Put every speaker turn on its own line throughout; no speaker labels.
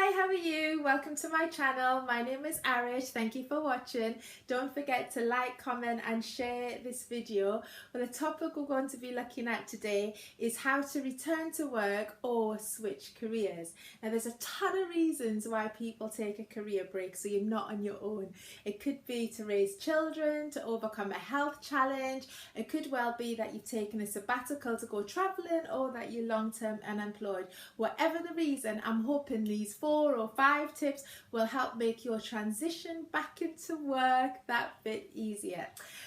Hi, how are you? Welcome to my channel. My name is Arit. Thank you for watching. Don't forget to like, comment and share this video. Well, the topic we're going to be looking at today is how to return to work or switch careers. Now, there's a ton of reasons why people take a career break, so you're not on your own. It could be to raise children, to overcome a health challenge. It could well be that you've taken a sabbatical to go traveling, or that you're long-term unemployed. Whatever the reason, I'm hoping these 4 or 5 tips will help make your transition back into work that bit easier.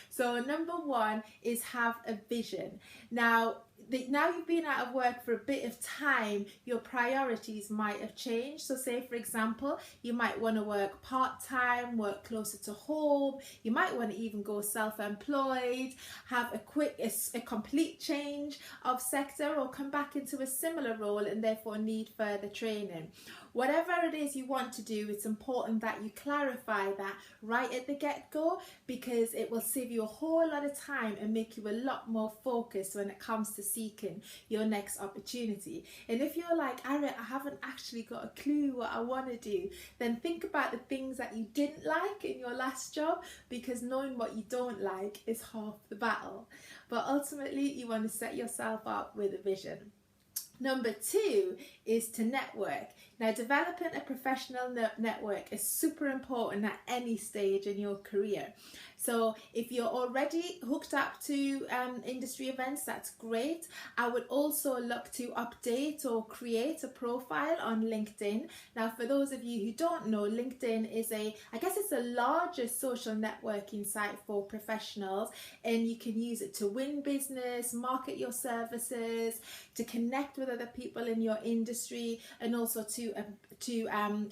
So number 1 is have a vision. Now you've been out of work for a bit of time, your priorities might have changed. So say for example, you might want to work part-time, work closer to home, you might want to even go self-employed, have a complete change of sector, or come back into a similar role and therefore need further training. Whatever it is you want to do, it's important that you clarify that right at the get-go, because it will save you a whole lot of time and make you a lot more focused when it comes to seeking your next opportunity. And if you're like, Arit, I haven't actually got a clue what I want to do, then think about the things that you didn't like in your last job, because knowing what you don't like is half the battle. But ultimately, you want to set yourself up with a vision. Number 2 is to network. Now, developing a professional network is super important at any stage in your career. So if you're already hooked up to industry events, that's great. I would also look to update or create a profile on LinkedIn. Now, for those of you who don't know, LinkedIn is it's the largest social networking site for professionals, and you can use it to win business, market your services, to connect with other people in your industry, and also to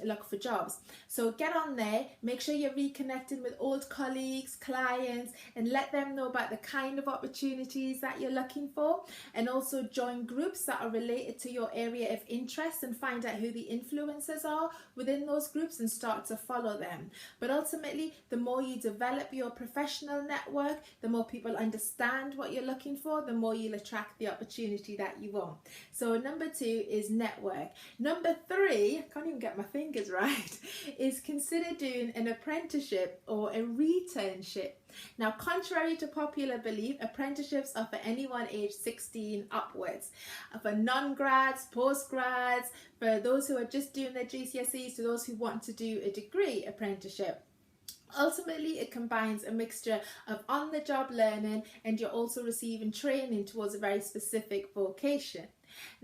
look for jobs. So get on there, make sure you're reconnecting with old colleagues, clients, and let them know about the kind of opportunities that you're looking for, and also join groups that are related to your area of interest and find out who the influencers are within those groups and start to follow them. But ultimately, the more you develop your professional network, the more people understand what you're looking for, the more you'll attract the opportunity that you want. So number 2 is network. Number 3, I can't even get my fingers right, is consider doing an apprenticeship or a returnship. Now, contrary to popular belief, apprenticeships are for anyone aged 16 upwards. For non-grads, post-grads, for those who are just doing their GCSEs, to those who want to do a degree apprenticeship. Ultimately, it combines a mixture of on-the-job learning, and you're also receiving training towards a very specific vocation.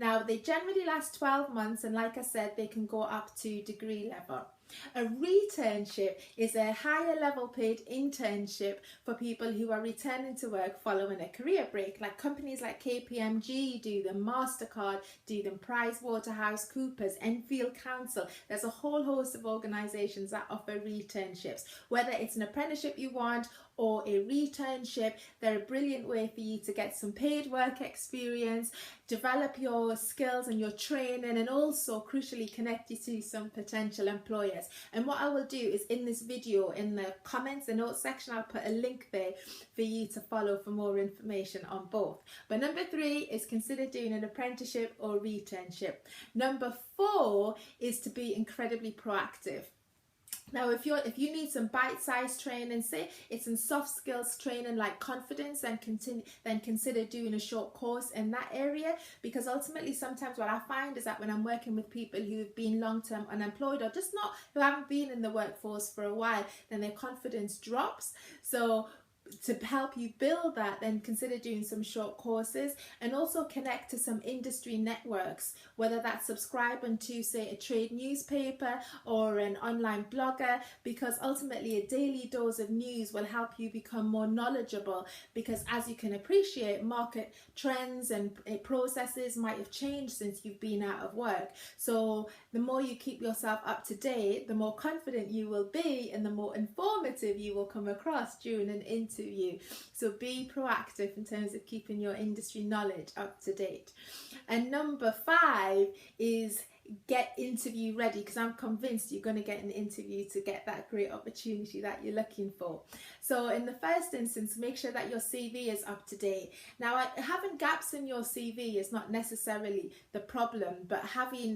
Now, they generally last 12 months, and like I said, they can go up to degree level. A returnship is a higher level paid internship for people who are returning to work following a career break. Like companies like KPMG do them, MasterCard do them, PricewaterhouseCoopers, Enfield Council. There's a whole host of organisations that offer returnships. Whether it's an apprenticeship you want or a returnship, they're a brilliant way for you to get some paid work experience, develop your skills and your training, and also crucially connect you to some potential employers. And what I will do is in this video, in the comments, the notes section, I'll put a link there for you to follow for more information on both. But number 3 is consider doing an apprenticeship or returnship. Number 4 is to be incredibly proactive. Now, if you need some bite-sized training, say it's some soft skills training like confidence, then consider doing a short course in that area, because ultimately sometimes what I find is that when I'm working with people who have been long-term unemployed, or just not, who haven't been in the workforce for a while, then their confidence drops. So to help you build that, then consider doing some short courses, and also connect to some industry networks, whether that's subscribing to, say, a trade newspaper or an online blogger, because ultimately a daily dose of news will help you become more knowledgeable, because as you can appreciate, market trends and processes might have changed since you've been out of work. So the more you keep yourself up to date, the more confident you will be, and the more informative you will come across during an interview. So be proactive in terms of keeping your industry knowledge up to date. And number 5 is get interview ready, because I'm convinced you're going to get an interview to get that great opportunity that you're looking for. So in the first instance, make sure that your CV is up to date. Now, having gaps in your CV is not necessarily the problem, but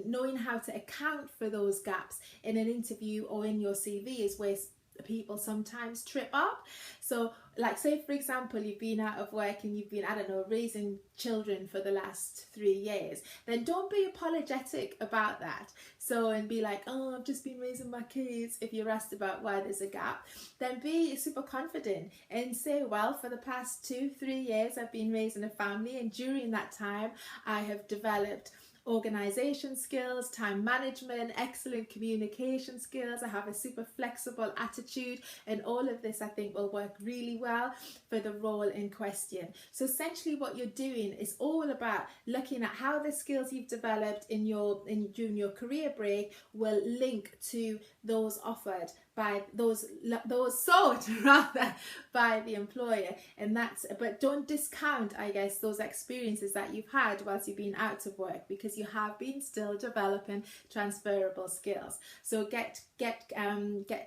knowing how to account for those gaps in an interview or in your CV is where people sometimes trip up. So like, say for example, you've been out of work and you've been, I don't know, raising children for the last 3 years, then don't be apologetic about that. So, and be like, oh, I've just been raising my kids. If you're asked about why there's a gap, then be super confident and say, well, for the past 2-3 years I've been raising a family, and during that time I have developed organisation skills, time management, excellent communication skills. I have a super flexible attitude, and all of this I think will work really well for the role in question. So essentially what you're doing is all about looking at how the skills you've developed during your career break will link to those offered by those sought rather by the employer. And but don't discount, I guess, those experiences that you've had whilst you've been out of work, because you have been still developing transferable skills. So get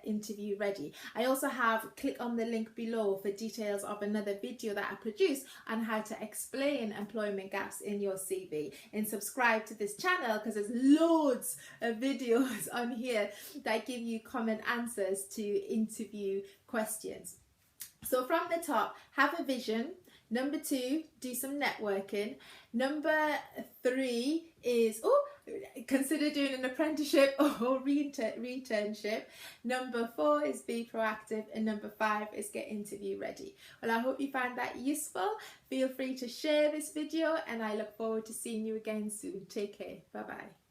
interview ready. I also click on the link below for details of another video that I produced on how to explain employment gaps in your CV, and subscribe to this channel because there's loads of videos on here that give you common answers to interview questions. So from the top, have a vision. Number 2, do some networking. Number 3 is consider doing an apprenticeship or returnship. Number 4 is be proactive, and number 5 is get interview ready. Well, I hope you found that useful. Feel free to share this video, and I look forward to seeing you again soon. Take care. Bye bye.